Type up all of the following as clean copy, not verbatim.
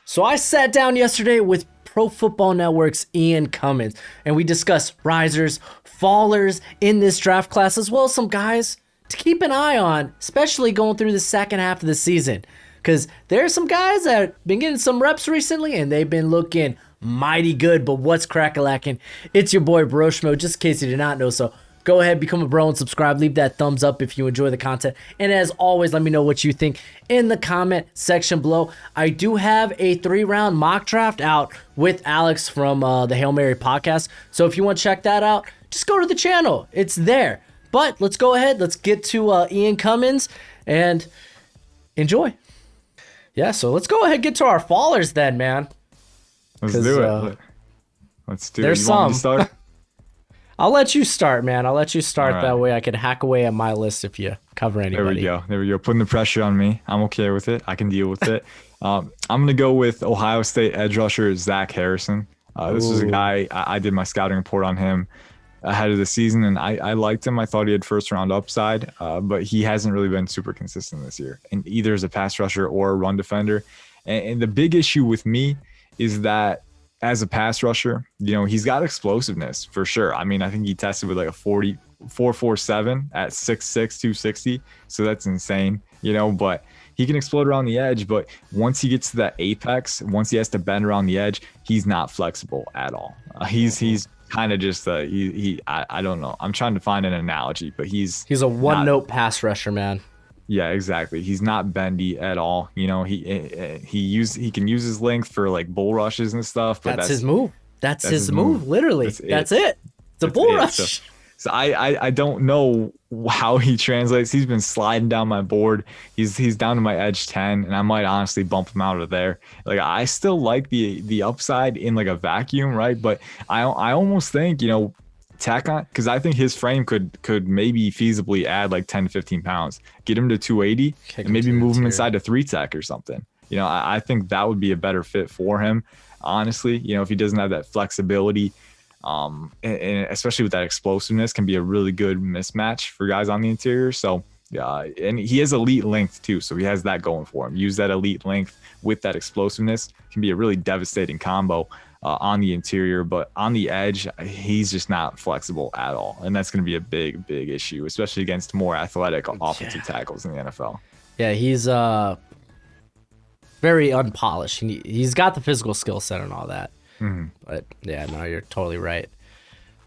So I sat down yesterday with Pro Football Network's Ian Cummings, and we discussed risers, fallers in this draft class, as well as some guys to keep an eye on, especially going through the second half of the season. Because there are some guys that have been getting some reps recently, and they've been looking mighty good. But what's crack-a-lackin'? It's your boy Broshmo, just in case you did not know so. Go ahead, become a bro and subscribe. Leave that thumbs up if you enjoy the content. And as always, let me know what you think in the comment section below. I do have a 3-round mock draft out with Alex from the Hail Mary podcast. So if you want to check that out, just go to the channel. It's there. But let's go ahead. Let's get to Ian Cummings and enjoy. Yeah, so let's go ahead and get to our fallers then, man. Let's do it. Let's do it. There's you want me some. to start? I'll let you start, man. I'll let you start. All right. That way I can hack away at my list if you cover anybody. There we go. Putting the pressure on me. I'm okay with it. I can deal with it. I'm going to go with Ohio State edge rusher Zach Harrison. This was a guy, I did my scouting report on him ahead of the season, and I liked him. I thought he had first-round upside, but he hasn't really been super consistent this year, and either as a pass rusher or a run defender. And the big issue with me is that as a pass rusher, he's got explosiveness for sure. I mean, I think he tested with like a 4.47 at 6'6", 260. So that's insane, but he can explode around the edge. But once he gets to that apex, once he has to bend around the edge, he's not flexible at all. He's kind of just I don't know. I'm trying to find an analogy, but he's a one-note pass rusher, man. Yeah, exactly. He's not bendy at all. He can use his length for like bull rushes and stuff. But that's his move. That's his move. Literally, that's it. It's a bull rush. So I don't know how he translates. He's been sliding down my board. He's down to my edge 10, and I might honestly bump him out of there. Like, I still like the upside in like a vacuum, right? But I almost think tack on, because I think his frame could maybe feasibly add like 10 to 15 pounds, get him to 280, and maybe move him inside to 3-tech or something. I think that would be a better fit for him, honestly. If he doesn't have that flexibility, and especially with that explosiveness, can be a really good mismatch for guys on the interior. So yeah, and he has elite length too, so he has that going for him. Use that elite length with that explosiveness, can be a really devastating combo on the interior. But on the edge, he's just not flexible at all, and that's going to be a big issue, especially against more athletic offensive tackles in the NFL. Yeah, he's very unpolished. He's got the physical skill set and all that. Mm-hmm. But yeah, no, you're totally right.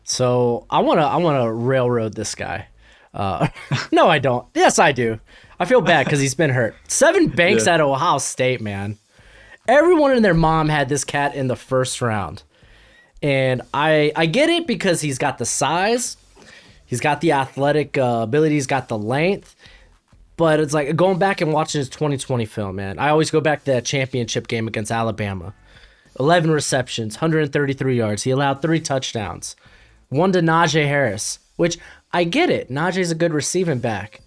So I wanna railroad this guy. No, I don't. Yes, I do. I feel bad because he's been hurt. Sevyn Banks at Ohio State, man. Everyone and their mom had this cat in the first round. And I get it because he's got the size, he's got the athletic ability, he's got the length. But it's like going back and watching his 2020 film, man. I always go back to that championship game against Alabama. 11 receptions, 133 yards. He allowed 3 touchdowns. 1 to Najee Harris, which I get it. Najee's a good receiving back.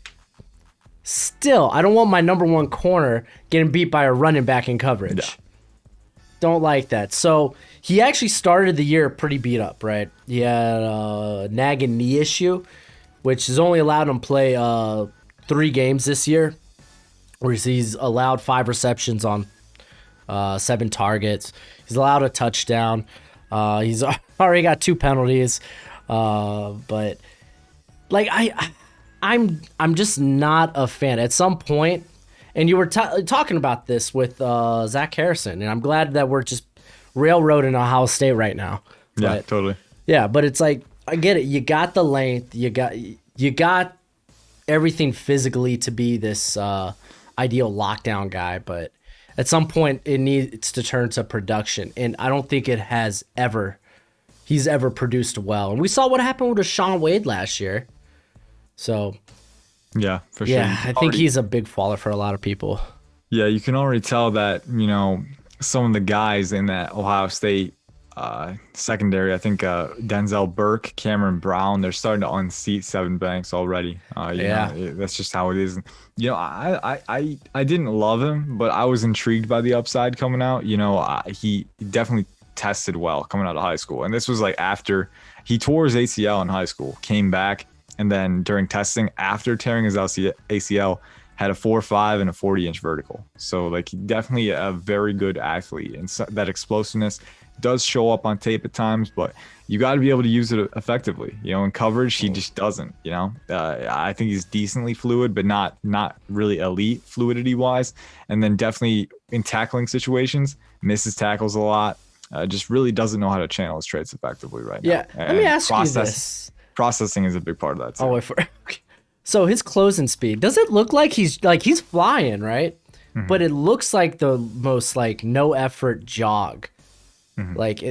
Still, I don't want my number one corner getting beat by a running back in coverage. Yeah. Don't like that. So he actually started the year pretty beat up, right? He had a nagging knee issue, which has only allowed him to play 3 games this year, where he's allowed 5 receptions on 7 targets. He's allowed a touchdown. He's already got 2 penalties. But like I'm just not a fan. At some point, and you were talking about this with Zach Harrison, and I'm glad that we're just railroading Ohio State right now. Yeah, totally. Yeah, but it's like, I get it. You got the length. You got everything physically to be this ideal lockdown guy, but at some point it needs to turn to production, and I don't think he's ever produced well. And we saw what happened with Sean Wade last year. So yeah, for sure. Yeah, I think he's a big faller for a lot of people. Yeah, you can already tell that, some of the guys in that Ohio State secondary, I think Denzel Burke, Cameron Brown, they're starting to unseat Sevyn Banks already. That's just how it is. I didn't love him, but I was intrigued by the upside coming out. He definitely tested well coming out of high school, and this was like after he tore his ACL in high school, came back, and then during testing after tearing his ACL, had a 4.5 and a 40-inch vertical. So like definitely a very good athlete, and so, that explosiveness does show up on tape at times, but you got to be able to use it effectively. You know, in coverage, he just doesn't. You know, I think he's decently fluid, but not really elite fluidity wise. And then definitely in tackling situations, misses tackles a lot. Just really doesn't know how to channel his traits effectively right now. Yeah, let me ask you this. Processing is a big part of that too. Oh, so his closing speed, does it look like he's flying, right? Mm-hmm. But it looks like the most like no effort jog. Mm-hmm. Like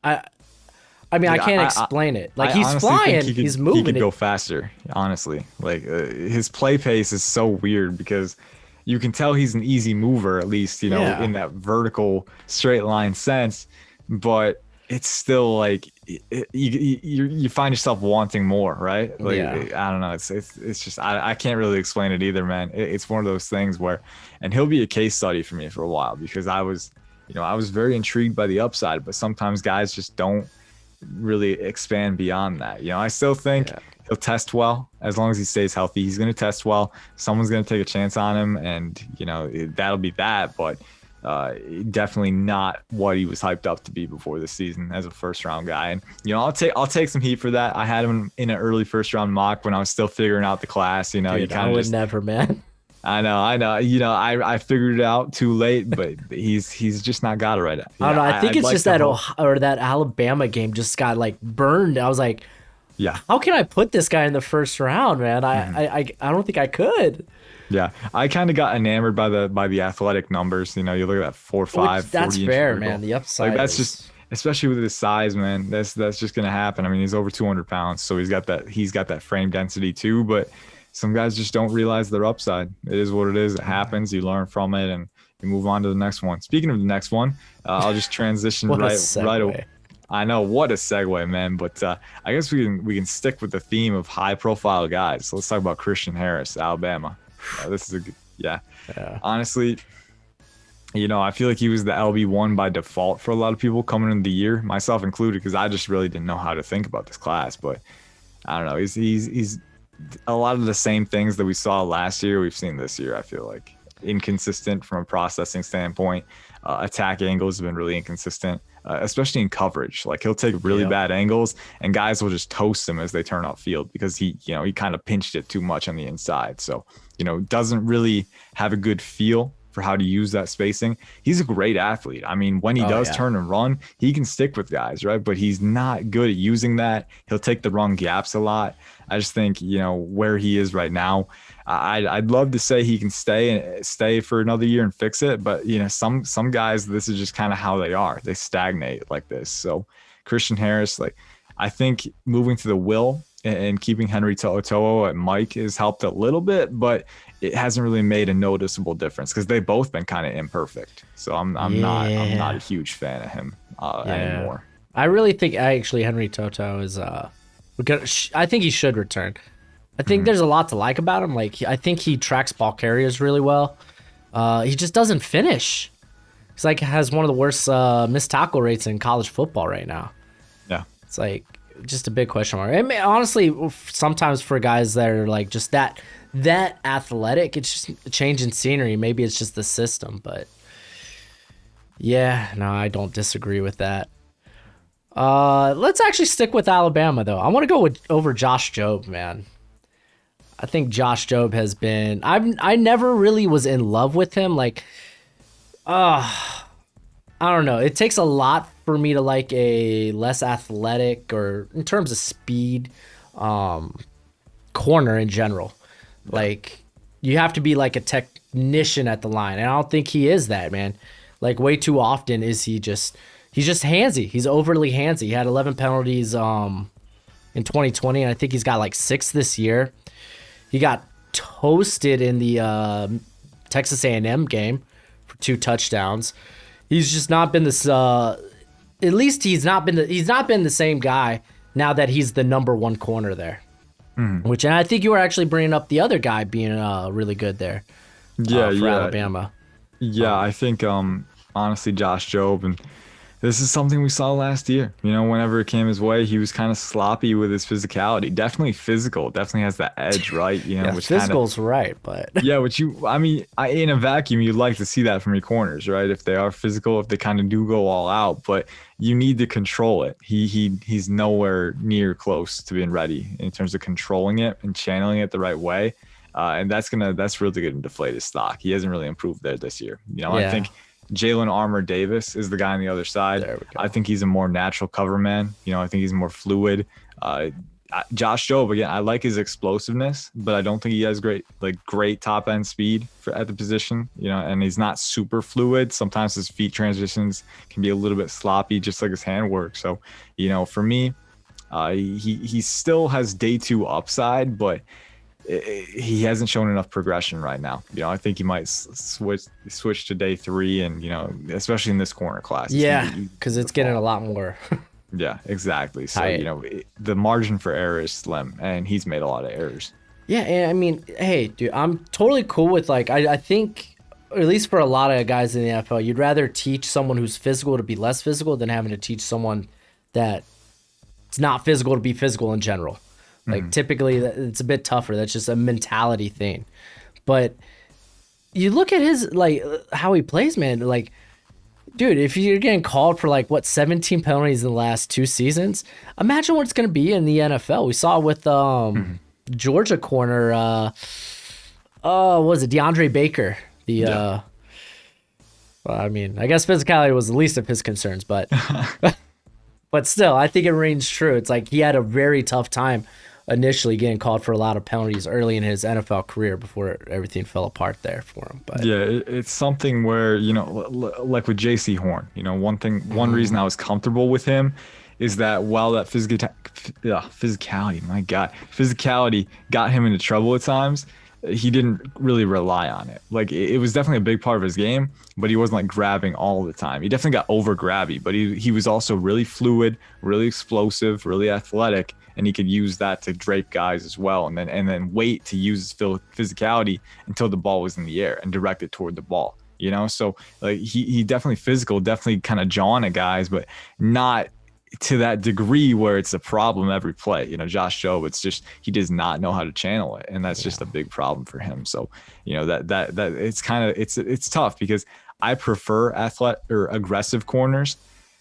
I mean, I can't explain it. Like he's flying, he's moving. He could go faster, honestly. Like his play pace is so weird because you can tell he's an easy mover, at least, you know, in that vertical straight line sense. But it's still like you find yourself wanting more, right? Like I don't know. It's just I can't really explain it either, man. It's one of those things where, and he'll be a case study for me for a while because I was very intrigued by the upside, but sometimes guys just don't really expand beyond that. You know, I still think he'll test well as long as he stays healthy. He's going to test well. Someone's going to take a chance on him, and you know that'll be that. But definitely not what he was hyped up to be before this season as a first round guy. And you know, I'll take some heat for that. I had him in an early first round mock when I was still figuring out the class. You know, dude, I would never, man. I know. You know, I figured it out too late, but he's just not got it right. I don't know. I think it's just that that Alabama game just got like burned. I was like, how can I put this guy in the first round, man? I don't think I could. Yeah, I kind of got enamored by the athletic numbers. You know, you look at that 4.5. That's fair, man. The upside. Like that's just, especially with his size, man. That's just gonna happen. I mean, he's over 200 pounds, so he's got that frame density too, but. Some guys just don't realize their upside. It is what it is. It happens. You learn from it, and you move on to the next one. Speaking of the next one, I'll just transition right away. I know, what a segue, man. But I guess we can stick with the theme of high-profile guys. So let's talk about Christian Harris, Alabama. This is a good, honestly, you know, I feel like he was the LB1 by default for a lot of people coming into the year, myself included, because I just really didn't know how to think about this class. But I don't know. He's a lot of the same things that we saw last year, we've seen this year. I feel like inconsistent from a processing standpoint. Attack angles have been really inconsistent, especially in coverage. Like he'll take really bad angles, and guys will just toast him as they turn off field because he kind of pinched it too much on the inside. So, you know, doesn't really have a good feel for how to use that spacing. He's a great athlete. I mean, when he does turn and run, he can stick with guys, right? But he's not good at using that. He'll take the wrong gaps a lot. I just think, you know, where he is right now, I'd love to say he can stay for another year and fix it. But, you know, some guys, this is just kind of how they are. They stagnate like this. So Christian Harris, like, I think moving to the will and keeping Henry To'o at Mike has helped a little bit, but it hasn't really made a noticeable difference because they've both been kind of imperfect. So I'm not a huge fan of him anymore. I really think Henry Toto is I think he should return. I think there's a lot to like about him. Like I think he tracks ball carriers really well. He just doesn't finish. He's like has one of the worst missed tackle rates in college football right now. Yeah, it's like just a big question mark. I mean, honestly, sometimes for guys that are like just that athletic, it's just a change in scenery. Maybe it's just the system, but yeah, no, I don't disagree with that. Let's actually stick with Alabama though. I want to go over Josh Jobe, man. I think Josh Jobe has been. I never really was in love with him. Like, I don't know. It takes a lot for me to like a less athletic or in terms of speed, corner in general. Like, you have to be like a technician at the line, and I don't think he is that, man. Like, way too often is he's just handsy. He's overly handsy. He had 11 penalties in 2020, and I think he's got like 6 this year. He got toasted in the Texas A&M game for 2 touchdowns. He's just not been this. At least he's not been the same guy now that he's the number 1 corner there. Which, and I think you were actually bringing up the other guy being really good there. For Alabama. Yeah, I think honestly, Josh Jobe, and This is something we saw last year. Whenever it came his way, he was kind of sloppy with his physicality. Definitely physical. Definitely has that edge, right? Yeah, Which physical's right, but yeah, in a vacuum, you'd like to see that from your corners, right? If they are physical, if they kind of do go all out, but you need to control it. He's nowhere near close to being ready in terms of controlling it and channeling it the right way. And that's really going to deflate his stock. He hasn't really improved there this year. I think Jalen Armour Davis is the guy on the other side. There we go. I think he's a more natural cover man. I think he's more fluid. Josh Jobe, again, I like his explosiveness, but I don't think he has great top end speed at the position. And he's not super fluid. Sometimes his feet transitions can be a little bit sloppy, just like his handwork. So, for me, he still has day 2 upside, but he hasn't shown enough progression right now. I think he might switch to day 3, and especially in this corner class. Yeah, because it's getting a lot more. Yeah, exactly. So the margin for error is slim, and he's made a lot of errors. Yeah, and I mean, hey, dude, I'm totally cool with I think, at least for a lot of guys in the NFL, you'd rather teach someone who's physical to be less physical than having to teach someone that's not physical to be physical in general. Typically, it's a bit tougher. That's just a mentality thing. But you look at his, how he plays, man. Dude, if you're getting called for, 17 penalties in the last 2 seasons, imagine what it's going to be in the NFL. We saw it with Georgia corner, what was it, DeAndre Baker. I mean, I guess physicality was the least of his concerns, but but still, I think it rings true. It's he had a very tough time initially getting called for a lot of penalties early in his NFL career before everything fell apart there for him. But yeah, it's something where, like with JC Horn, one reason I was comfortable with him is that while that physicality got him into trouble at times, he didn't really rely on it. It was definitely a big part of his game, but he wasn't grabbing all the time. He definitely got over grabby, but he was also really fluid, really explosive, really athletic, and he could use that to drape guys as well, and then wait to use his physicality until the ball was in the air and direct it toward the ball. So he definitely physical, definitely kind of jawing at guys, but not to that degree where it's a problem every play. Josh Jobe, it's just he does not know how to channel it, and that's just a big problem for him. So that it's kind of it's tough because I prefer aggressive corners,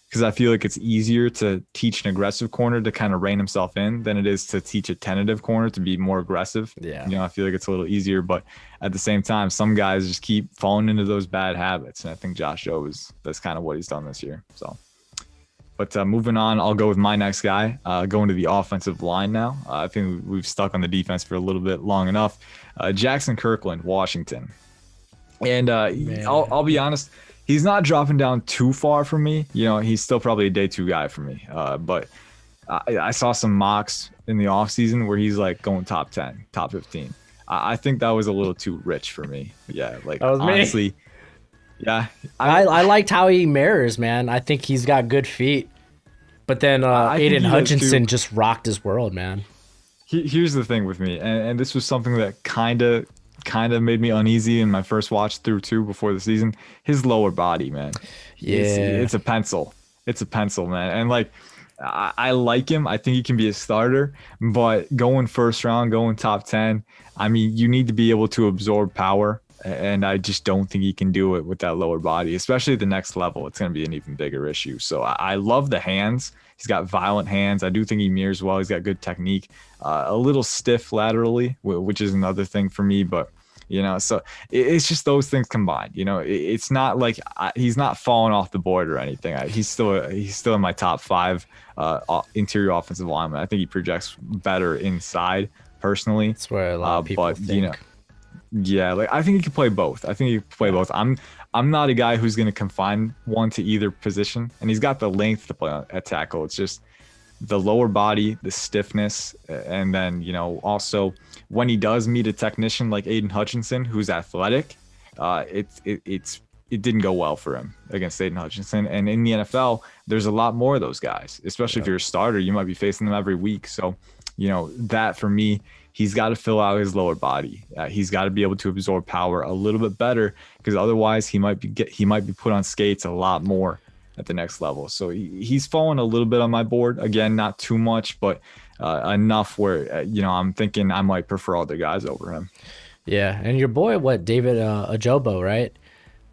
because I feel like it's easier to teach an aggressive corner to kind of rein himself in than it is to teach a tentative corner to be more aggressive. Yeah. I feel like it's a little easier, but at the same time, some guys just keep falling into those bad habits. And I think Josh Jobe that's kind of what he's done this year. So, but moving on, I'll go with my next guy, going to the offensive line now. I think we've stuck on the defense for a little bit long enough. Jackson Kirkland, Washington. And I'll be honest, he's not dropping down too far from me. He's still probably a day 2 guy for me. But I saw some mocks in the offseason where he's going top 10, top 15. I think that was a little too rich for me. Yeah, that was honestly, me. Yeah. I liked how he mirrors, man. I think he's got good feet. But then Aiden Hutchinson just rocked his world, man. Here's the thing with me, and this was something that kind of made me uneasy in my first watch through too before the season. His lower body, man. Yeah, it's a pencil. It's a pencil, man. And I like him. I think he can be a starter, but going first round, going top 10, I mean, you need to be able to absorb power, and I just don't think he can do it with that lower body, especially at the next level. It's going to be an even bigger issue. So I love the hands. He's got violent hands. I do think he mirrors well. He's got good technique, a little stiff laterally, which is another thing for me, but so it's just those things combined. It's not like he's not falling off the board or anything. He's still in my top 5 interior offensive lineman. I think he projects better inside personally. That's where a lot of people think. Yeah, I think he can play both. I'm not a guy who's going to confine one to either position, and he's got the length to play at tackle. It's just the lower body, the stiffness, and then also when he does meet a technician like Aiden Hutchinson, who's athletic, it didn't go well for him against Aiden Hutchinson. And in the NFL, there's a lot more of those guys, especially if you're a starter. You might be facing them every week. So, that for me, he's got to fill out his lower body. He's got to be able to absorb power a little bit better, because otherwise he might be put on skates a lot more at the next level. So he's fallen a little bit on my board. Again, not too much, but enough where, I'm thinking I might prefer other guys over him. Yeah, and your boy, David Jobe, right?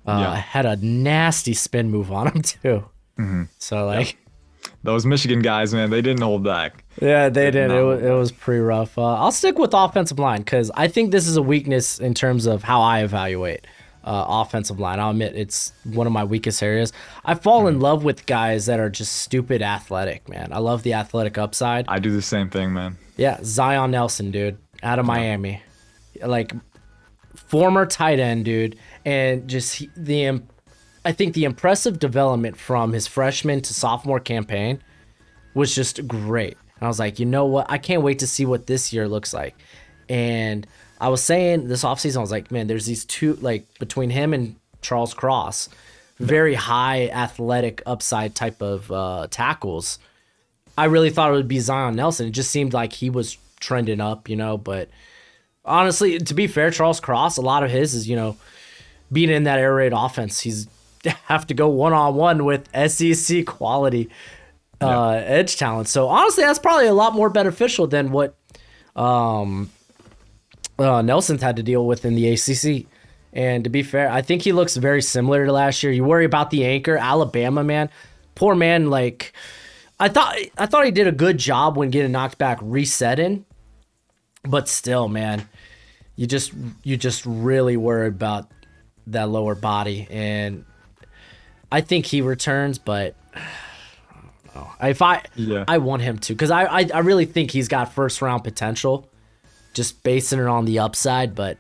Had a nasty spin move on him too. So like, those Michigan guys, man, they didn't hold back. Yeah, they did. It was pretty rough. I'll stick with offensive line because I think this is a weakness in terms of how I evaluate offensive line. I'll admit it's one of my weakest areas. I fall in love with guys that are just stupid athletic, man. I love the athletic upside. I do the same thing, man. Yeah, Zion Nelson, dude, out of Miami. Like, former tight end, dude. And just I think the impressive development from his freshman to sophomore campaign was just great. And I was like, you know what? I can't wait to see what this year looks like. And I was saying this offseason, I was like, man, there's these two, like between him and Charles Cross, very high athletic upside type of tackles. I really thought it would be Zion Nelson. It just seemed like he was trending up, but honestly, to be fair, Charles Cross, a lot of his is, being in that air raid offense, he's have to go one-on-one with SEC quality edge talent. So honestly, that's probably a lot more beneficial than what Nelson's had to deal with in the ACC. And to be fair, I think he looks very similar to last year. You worry about the anchor, Alabama, man. Poor man, like I thought he did a good job when getting knocked back resetting. But still, man, you just really worry about that lower body, and I think he returns, but I don't know. I want him to, because I really think he's got first round potential, just basing it on the upside. But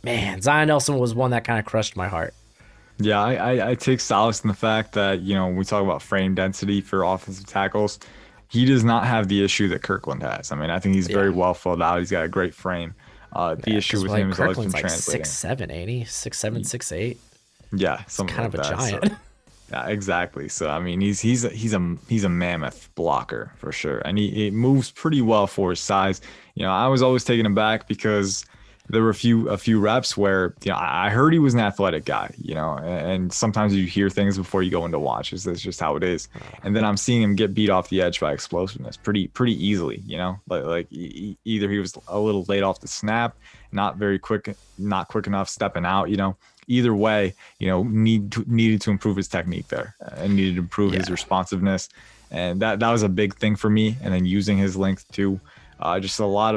man, Zion Nelson was one that kind of crushed my heart. Yeah, I take solace in the fact that when we talk about frame density for offensive tackles, he does not have the issue that Kirkland has. I mean, I think he's very well filled out. He's got a great frame. The issue with him is always been translating. 6'7", ain't he? 6'7", 6'8". Yeah, something kind like of a that. giant. So, yeah, exactly. So I mean, he's a mammoth blocker for sure, and he moves pretty well for his size. I was always taken aback because there were a few reps where I heard he was an athletic guy, and sometimes you hear things before you go into watches. That's just how it is. And then I'm seeing him get beat off the edge by explosiveness pretty easily, like either he was a little late off the snap, not quick enough stepping out, either way, needed to improve his technique there and needed to improve his responsiveness. And that was a big thing for me. And then using his length too. Just a lot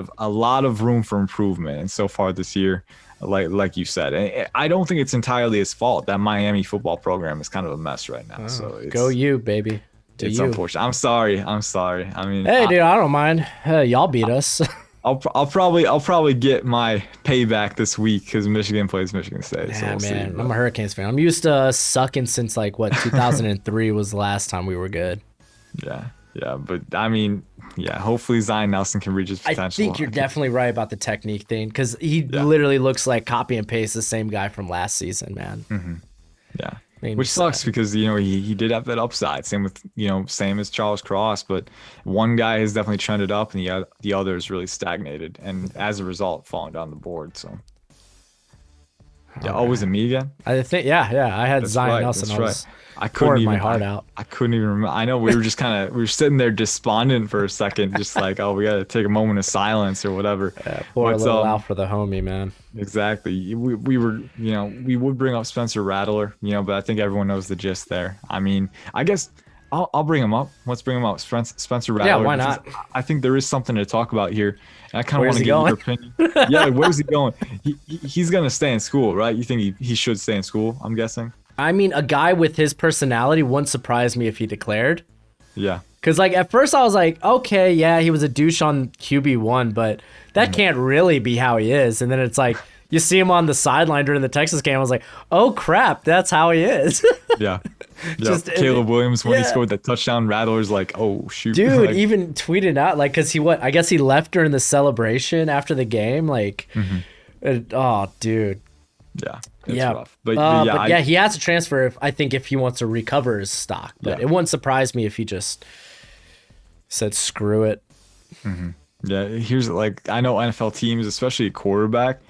of room for improvement. And so far this year, like you said, I don't think it's entirely his fault. That Miami football program is kind of a mess right now. So go you, baby. It's unfortunate. I'm sorry. I mean, hey, dude, I don't mind. Y'all beat us. I'll probably get my payback this week because Michigan plays Michigan State. Yeah, so we'll man, see. I'm a Hurricanes fan. I'm used to sucking since 2003 was the last time we were good. Yeah, but I mean, hopefully Zion Nelson can reach his potential. I think you're definitely right about the technique thing because he literally looks like copy and paste the same guy from last season, man. Mm-hmm. Yeah, which sucks because he did have that upside. Same with same as Charles Cross, but one guy has definitely trended up and the other has really stagnated, and as a result, fallen down the board. So. Yeah, was it me again? I think, I had Zion Nelson. I couldn't even, my heart out. I couldn't even remember. I know we were just we were sitting there despondent for a second, just like, oh, we got to take a moment of silence or whatever. Yeah, pour a little out for the homie, man. Exactly. We were, we would bring up Spencer Rattler, but I think everyone knows the gist there. I mean, I guess I'll bring him up. Let's bring him up. Spencer Rattler. Yeah, why not? I think there is something to talk about here. And I kind of want to get your opinion. Yeah, where's he going? He's going to stay in school, right? You think he should stay in school, I'm guessing? I mean, a guy with his personality wouldn't surprise me if he declared. Yeah. Because, at first I was like, okay, yeah, he was a douche on QB1, but that can't really be how he is. And then it's like, you see him on the sideline during the Texas game. I was like, oh, crap, that's how he is. Yeah. Caleb Williams, when he scored that touchdown, Rattler's like, oh, shoot. Dude, even tweeted out, because I guess he left during the celebration after the game. Oh, dude. Yeah. It's rough. But he has to transfer if he wants to recover his stock. But it wouldn't surprise me if he just said screw it. Mm-hmm. Yeah, here's I know NFL teams, especially a quarterback,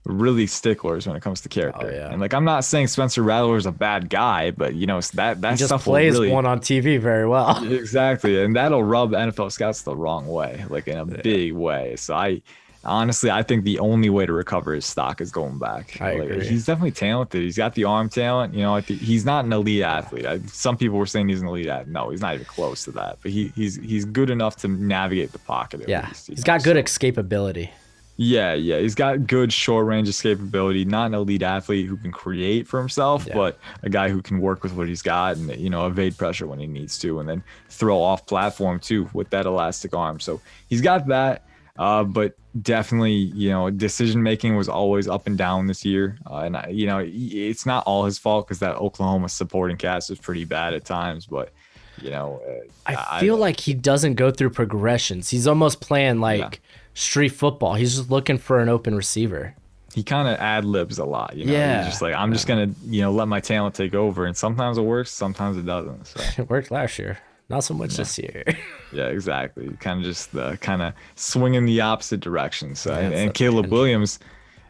really sticklers when it comes to character. Oh, yeah. And like, I'm not saying Spencer Rattler is a bad guy, but you know, that He just stuff plays will really one on TV very well. exactly, and that'll rub NFL scouts the wrong way, like in a big way. So honestly, I think the only way to recover his stock is going back. I agree. He's definitely talented. He's got the arm talent. You know, he's not an elite athlete. Some people were saying he's an elite athlete. No, he's not even close to that. But he's good enough to navigate the pocket. At least, he's got good escapability. Yeah, he's got good short range escapability. Not an elite athlete who can create for himself, but a guy who can work with what he's got and, you know, evade pressure when he needs to, and then throw off platform too with that elastic arm. So he's got that. But definitely, you know, decision making was always up and down this year. And you know, it's not all his fault because that Oklahoma supporting cast is pretty bad at times. But you know, I feel like he doesn't go through progressions. He's almost playing like street football. He's just looking for an open receiver. He kind of ad libs a lot. You know? He's just like, I'm just gonna, you know, let my talent take over. And sometimes it works, sometimes it doesn't. So. It worked last year. Not so much this year. Yeah, exactly. Kind of just kind of swinging the opposite direction. So, and Caleb Williams,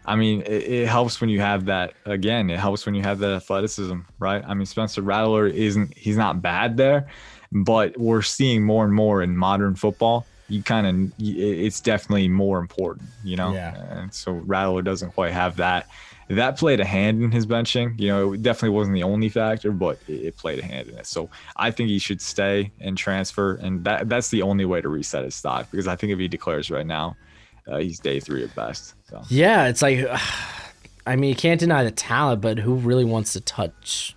I mean, it helps when you have that. Again, it helps when you have that athleticism, right? I mean, Spencer Rattler he's not bad there, but we're seeing more and more in modern football. It's definitely more important, you know? Yeah. And so Rattler doesn't quite have that. That played a hand in his benching. You know, it definitely wasn't the only factor, but it played a hand in it. So I think he should stay and transfer, and that's the only way to reset his stock, because I think if he declares right now, he's day 3 at best. So. Yeah, it's like, I mean, you can't deny the talent, but who really wants to touch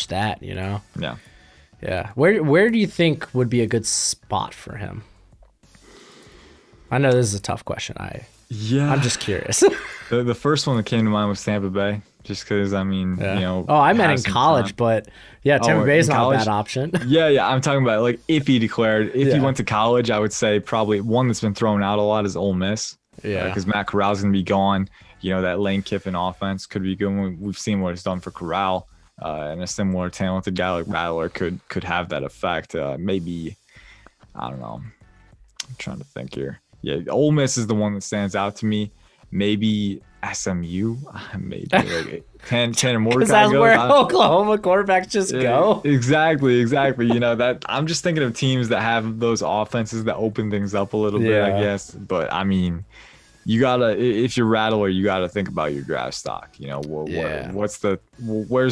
that, you know? Yeah. Yeah. Where do you think would be a good spot for him? I know this is a tough question. I'm just curious. The first one that came to mind was Tampa Bay, just because, I mean, you know. Oh, I meant in college, but Tampa Bay is not a bad option. Yeah. I'm talking about like if he declared, if he went to college, I would say probably one that's been thrown out a lot is Ole Miss. Yeah. Because Matt Corral's going to be gone. You know, that Lane Kiffin offense could be good. We've seen what it's done for Corral, and a similar talented guy like Rattler could have that effect. Maybe, I don't know. I'm trying to think here. Yeah, Ole Miss is the one that stands out to me. Maybe SMU, maybe like Tanner Mordecai. Because that's where Oklahoma quarterbacks just go. Exactly. You know, that I'm just thinking of teams that have those offenses that open things up a little bit, I guess. But I mean, you gotta, if you're Rattler, you gotta think about your draft stock. You know, where's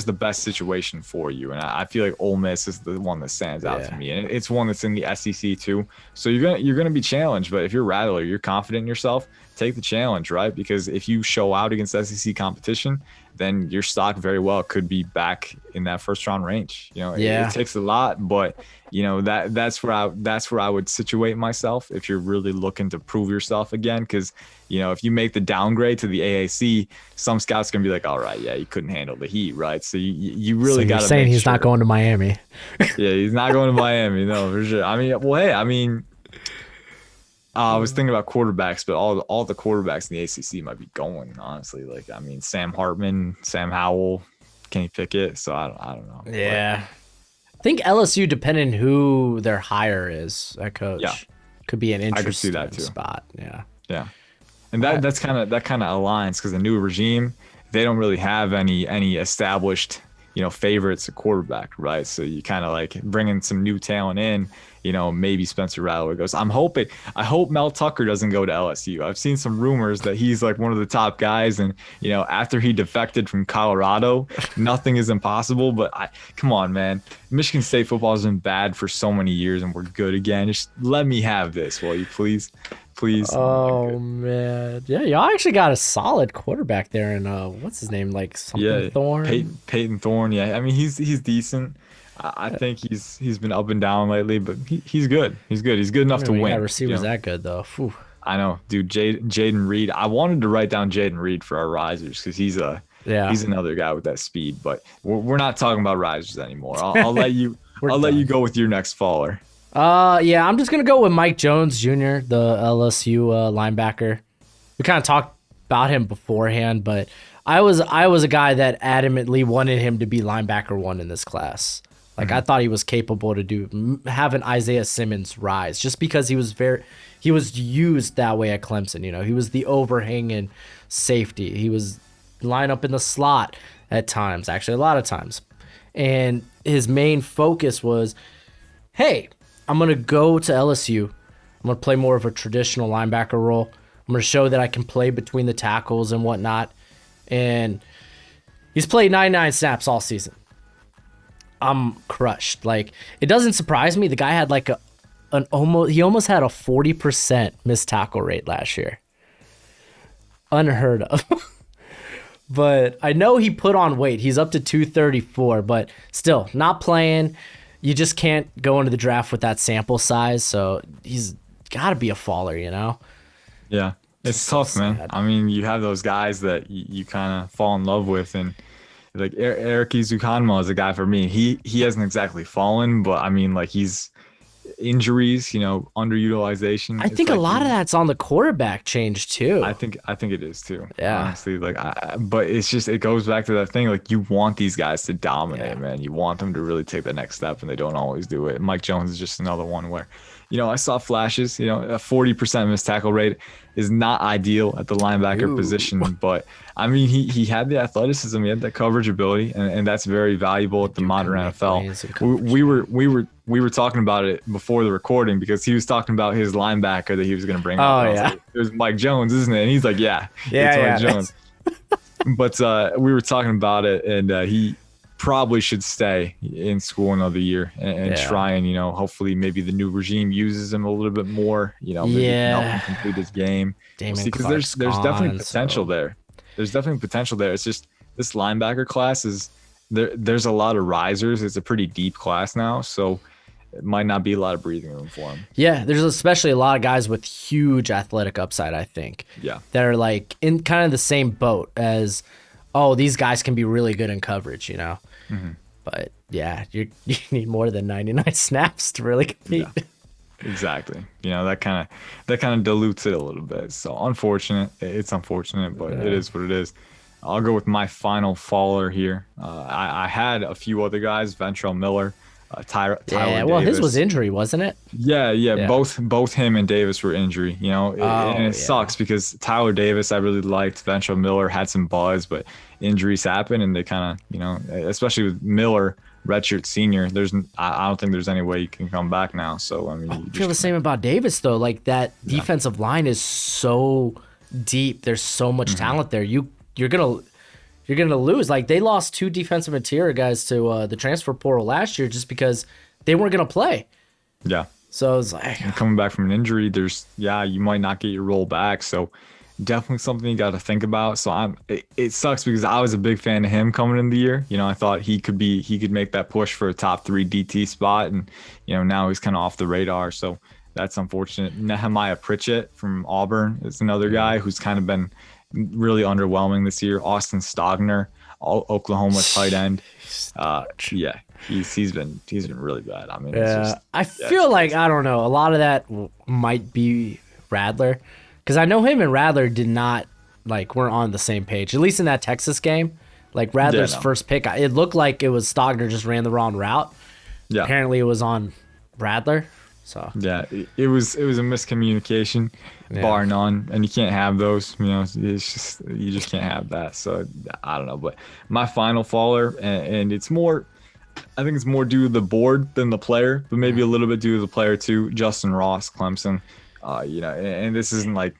the best situation for you? And I feel like Ole Miss is the one that stands out to me, and it's one that's in the SEC too. So you're gonna be challenged. But if you're Rattler, you're confident in yourself. Take the challenge, right? Because if you show out against SEC competition, then your stock very well could be back in that first round range. You know, it takes a lot, but you know, that's where I would situate myself if you're really looking to prove yourself again. Because you know, if you make the downgrade to the AAC, some scouts can be like, all right, he couldn't handle the heat, right? So you really got to. Saying he's not going to Miami. Yeah, he's not going to Miami, no, for sure. I mean, well, hey, I mean. I was thinking about quarterbacks, but all the quarterbacks in the ACC might be going, honestly. Like, I mean, Sam Hartman, Sam Howell, Kenny Pickett. So I don't know. Yeah. I think LSU, depending who their hire is, that coach, could be an interesting spot. Yeah. Yeah. And that kind of aligns because the new regime, they don't really have any established, you know, favorites at quarterback, right? So you kind of like bringing some new talent in. You know, maybe Spencer Rattler goes. I hope Mel Tucker doesn't go to LSU. I've seen some rumors that he's like one of the top guys, and you know, after he defected from Colorado, nothing is impossible. But come on, man, Michigan State football has been bad for so many years, and we're good again. Just let me have this, will you, please? Oh man, yeah, y'all actually got a solid quarterback there, and what's his name, like something Thorne? Peyton Thorne. Yeah, I mean he's decent. I think he's been up and down lately, but he's good. He's good. He's good enough to win. Receivers that good though. Whew. I know, dude. Jaden Reed. I wanted to write down Jaden Reed for our risers because he's another guy with that speed. But we're not talking about risers anymore. I'll let you. Let you go with your next faller. I'm just gonna go with Mike Jones Jr., the LSU linebacker. We kind of talked about him beforehand, but I was a guy that adamantly wanted him to be linebacker 1 in this class. Like I thought he was capable to have an Isaiah Simmons rise, just because he was used that way at Clemson. You know, he was the overhanging safety. He was line up in the slot at times, actually a lot of times, and his main focus was, hey, I'm gonna go to LSU. I'm gonna play more of a traditional linebacker role. I'm gonna show that I can play between the tackles and whatnot. And he's played 99 snaps all season. I'm crushed. Like, it doesn't surprise me. The guy had like he almost had a 40% missed tackle rate last year. Unheard of. But I know he put on weight. He's up to 234, but still not playing. You just can't go into the draft with that sample size. So he's got to be a faller, you know? Yeah. It's so tough, man. sad. I mean, you have those guys that you kind of fall in love with, and like Eric Izukanma is a guy for me. He hasn't exactly fallen, but I mean, like, he's injuries, you know, underutilization. I think like a lot of that's on the quarterback change too. I think it is too. Yeah. Honestly, like, but it's just, it goes back to that thing. Like, you want these guys to dominate, man. You want them to really take the next step, and they don't always do it. Mike Jones is just another one where, you know, I saw flashes. You know, a 40% missed tackle rate is not ideal at the linebacker position, but I mean, he had the athleticism, he had that coverage ability, and that's very valuable at the modern NFL. We were talking about it before the recording because he was talking about his linebacker that he was going to bring up. Oh yeah, like, it was Mike Jones, isn't it? And he's like, yeah, it's Mike Jones. But we were talking about it, and he probably should stay in school another year and try and, you know, hopefully maybe the new regime uses him a little bit more, you know, maybe help him complete his game. Because there's definitely potential there. There's definitely potential there. It's just this linebacker class is there's a lot of risers. It's a pretty deep class now, so it might not be a lot of breathing room for him. Yeah, there's especially a lot of guys with huge athletic upside, I think. Yeah. That are like in kind of the same boat as, oh, these guys can be really good in coverage, you know. Mm-hmm. But yeah, you need more than 99 snaps to really compete. Yeah, exactly. You know, that kind of dilutes it a little bit. So unfortunate. It's unfortunate, but it is what it is. I'll go with my final faller here. I had a few other guys, Ventrell Miller, Tyler well, Davis. His was injury, wasn't it? Yeah. Both him and Davis were injury, you know, and it sucks because Tyler Davis I really liked. Ventrell Miller had some buzz, but injuries happen, and they kind of, you know, especially with Miller, redshirt senior, I don't think there's any way you can come back now. So I mean, I feel the same about Davis though. Like that defensive line is so deep. There's so much talent there. You're gonna lose. Like they lost 2 defensive interior guys to the transfer portal last year just because they weren't gonna play. Yeah. So it's like coming back from an injury, you might not get your role back. So definitely something you got to think about. So it sucks because I was a big fan of him coming in the year. You know, I thought he could make that push for a top 3 DT spot, and you know, now he's kind of off the radar. So that's unfortunate. Nehemiah Pritchett from Auburn is another guy who's kind of been really underwhelming this year. Austin Stogner, Oklahoma tight end. He's been really bad. I mean, I feel like, I don't know, a lot of that might be Rattler, because I know him and Rattler weren't on the same page, at least in that Texas game. Like Rattler's first pick, it looked like it was Stogner just ran the wrong route. Yeah. Apparently it was on Rattler. So yeah, it was a miscommunication, bar none, and you can't have those. You know, you just can't have that. So I don't know, but my final faller, and it's more, I think it's more due to the board than the player, but maybe a little bit due to the player too. Justin Ross, Clemson. You know, and this isn't like,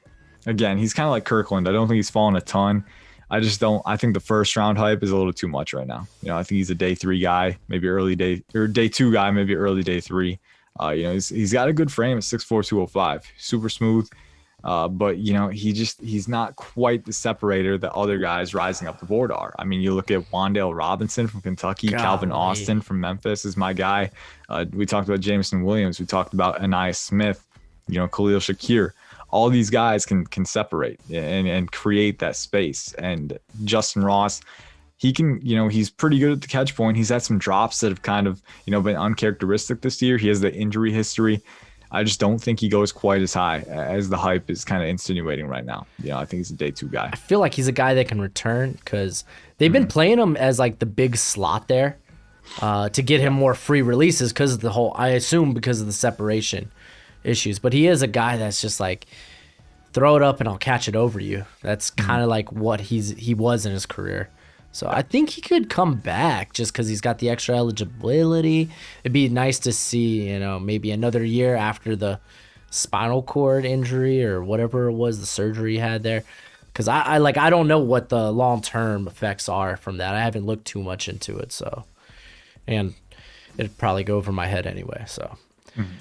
again, he's kind of like Kirkland. I don't think he's fallen a ton. I think the first round hype is a little too much right now. You know, I think he's a day 3 guy, maybe early day, or day 2 guy, maybe early day 3. You know, he's got a good frame at 6'4", 205, super smooth. But you know, he's not quite the separator that other guys rising up the board are. I mean, you look at Wan'Dale Robinson from Kentucky, Calvin Austin from Memphis is my guy. We talked about Jameson Williams. We talked about Anais Smith, you know, Khalil Shakir. All these guys can separate and create that space. And Justin Ross, he can, you know, he's pretty good at the catch point. He's had some drops that have kind of, you know, been uncharacteristic this year. He has the injury history. I just don't think he goes quite as high as the hype is kind of insinuating right now. You know, I think he's a day 2 guy. I feel like he's a guy that can return because they've been playing him as like the big slot there. to get him more free releases because of I assume because of the separation issues. But he is a guy that's just like, throw it up and I'll catch it over you. That's kind of like what he was in his career. So I think he could come back just because he's got the extra eligibility. It'd be nice to see, maybe another year after the spinal cord injury or whatever it was, the surgery he had there. Because I don't know what the long-term effects are from that. I haven't looked too much into it, and it'd probably go over my head anyway. So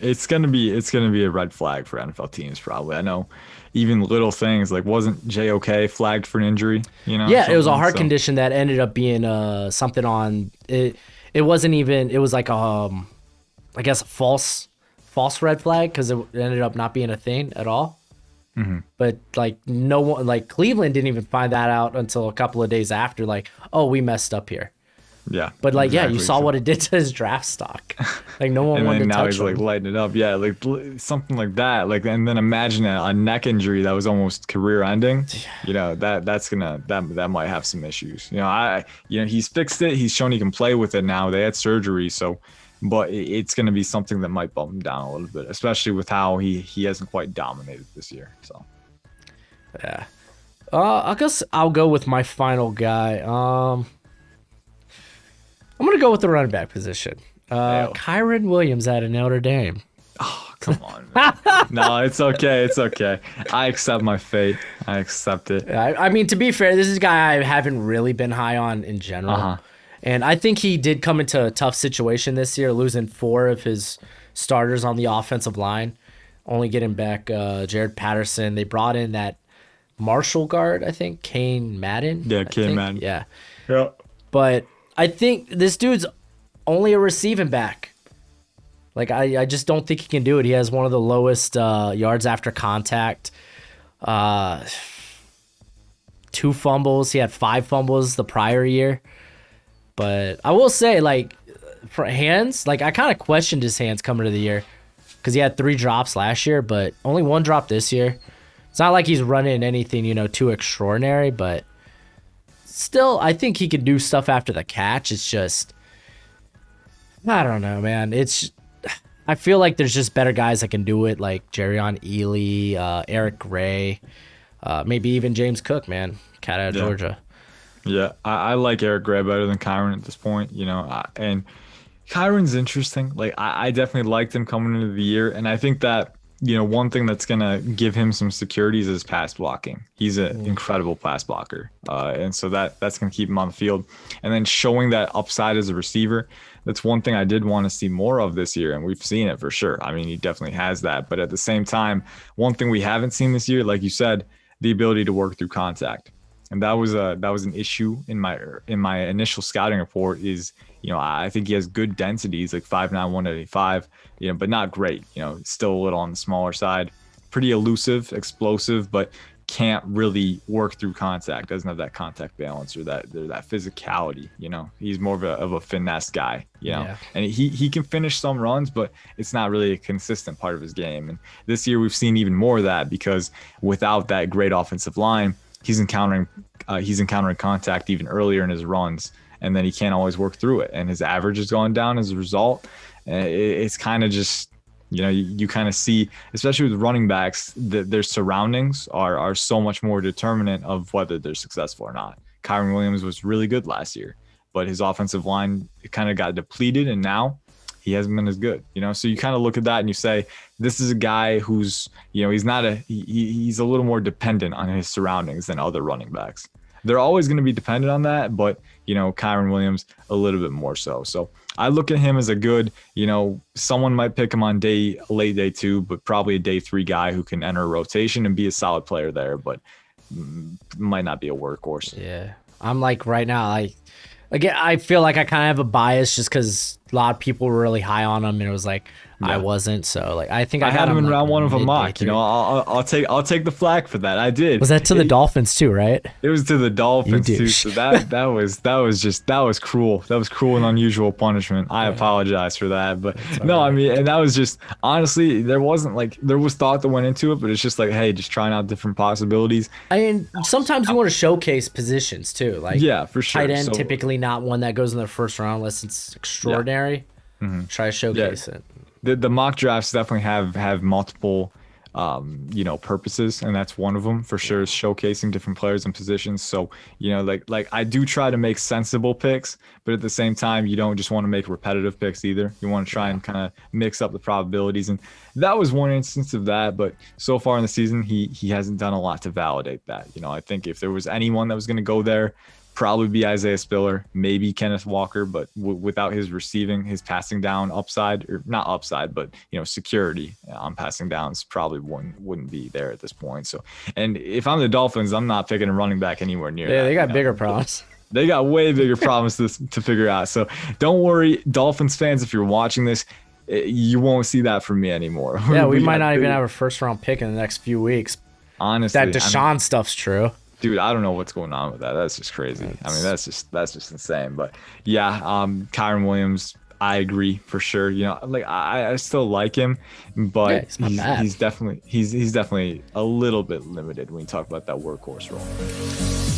it's gonna be a red flag for NFL teams probably. I know even little things like wasn't JOK flagged for an injury? Yeah, it was a heart condition that ended up being something on it. It wasn't even. It was like I guess a false red flag because it ended up not being a thing at all. Mm-hmm. But like no one, like Cleveland didn't even find that out until a couple of days after. Like, oh, we messed up here. Yeah, but like, exactly. Yeah, you saw what it did to his draft stock. Like no one wanted to touch him. And now he's like lighting it up. Yeah, like something like that. Like, and then imagine a neck injury that was almost career ending. That might have some issues. He's fixed it. He's shown he can play with it now. They had surgery, so. But it's going to be something that might bump him down a little bit, especially with how he hasn't quite dominated this year. So, yeah. I guess I'll go with my final guy. I'm going to go with the running back position. Kyren Williams out of Notre Dame. Oh, come on, man. No, it's okay. It's okay. I accept my fate. I accept it. I mean, to be fair, this is a guy I haven't really been high on in general. Uh-huh. And I think he did come into a tough situation this year, losing 4 of his starters on the offensive line, only getting back Jared Patterson. They brought in that Marshall guard, I think, Kane Madden. Yeah, Kane Madden. Yeah. Yeah. But I think this dude's only a receiving back. Like, I just don't think he can do it. He has one of the lowest yards after contact. 2 fumbles. He had 5 fumbles the prior year. But I will say, like, for hands, like, I kind of questioned his hands coming to the year because he had 3 drops last year, but only 1 drop this year. It's not like he's running anything, too extraordinary, but still, I think he could do stuff after the catch. It's just, I don't know, man. I feel like there's just better guys that can do it, like Jerrion Ealy, Eric Gray, maybe even James Cook, man, cat out of Georgia. Yeah, I like Eric Gray better than Kyren at this point, and Kyren's interesting. Like, I definitely liked him coming into the year, and I think that, one thing that's going to give him some securities is pass blocking. He's an incredible pass blocker, and so that's going to keep him on the field. And then showing that upside as a receiver, that's one thing I did want to see more of this year, and we've seen it for sure. I mean, he definitely has that, but at the same time, one thing we haven't seen this year, like you said, the ability to work through contact. And that was an issue in my initial scouting report is, I think he has good densities, like 5'9", 185, but not great, still a little on the smaller side, pretty elusive, explosive, but can't really work through contact, doesn't have that contact balance or that physicality, he's more of a finesse guy, and he can finish some runs, but it's not really a consistent part of his game. And this year we've seen even more of that because without that great offensive line, he's encountering contact even earlier in his runs, and then he can't always work through it, and his average has gone down as a result. It's kind of just, you kind of see, especially with running backs, that their surroundings are so much more determinant of whether they're successful or not. Kyren Williams was really good last year, but his offensive line kind of got depleted, and now he hasn't been as good, so you kind of look at that and you say, this is a guy who's, he's a little more dependent on his surroundings than other running backs. They're always going to be dependent on that, but, Kyren Williams a little bit more so. So I look at him as a good, someone might pick him on late day 2, but probably a day 3 guy who can enter a rotation and be a solid player there, but might not be a workhorse. Yeah. I'm like right now, I feel like I kind of have a bias just because lot of people were really high on him, and it was like I Yeah. wasn't. So like I think I had him in like, round one of a mid-day mock. three. I'll take the flack for that. I did. Was that to the Dolphins too, right? It was to the Dolphins too. douche. So that was cruel. That was cruel and unusual punishment. I apologize for that. But no, I mean, and that was just honestly, there was thought that went into it, but it's just like, hey, just trying out different possibilities. I mean, sometimes you want to showcase positions too. Like Yeah, for sure. tight end, So- typically not one that goes in the first round unless it's extraordinary. Try to showcase it. The mock drafts definitely have multiple purposes, and that's one of them for sure, is showcasing different players and positions. So like I do try to make sensible picks, but at the same time you don't just want to make repetitive picks either. You want to try and kind of mix up the probabilities, and that was one instance of that. But so far in the season he hasn't done a lot to validate that. I think if there was anyone that was going to go there, probably be Isaiah Spiller, maybe Kenneth Walker, but without his receiving, his passing down upside, or not upside, but security on passing downs probably wouldn't be there at this point. So, and if I'm the Dolphins, I'm not picking a running back anywhere near. Yeah, that, they got bigger problems. They got way bigger problems to figure out. So don't worry, Dolphins fans, if you're watching this, you won't see that from me anymore. Yeah, we might not even have a first round pick in the next few weeks. Honestly, That Deshaun stuff's true. Dude, I don't know what's going on with that. That's just crazy. I mean, that's just insane. But yeah, Kyren Williams, I agree for sure. Like I still like him, but he's definitely a little bit limited when you talk about that workhorse role.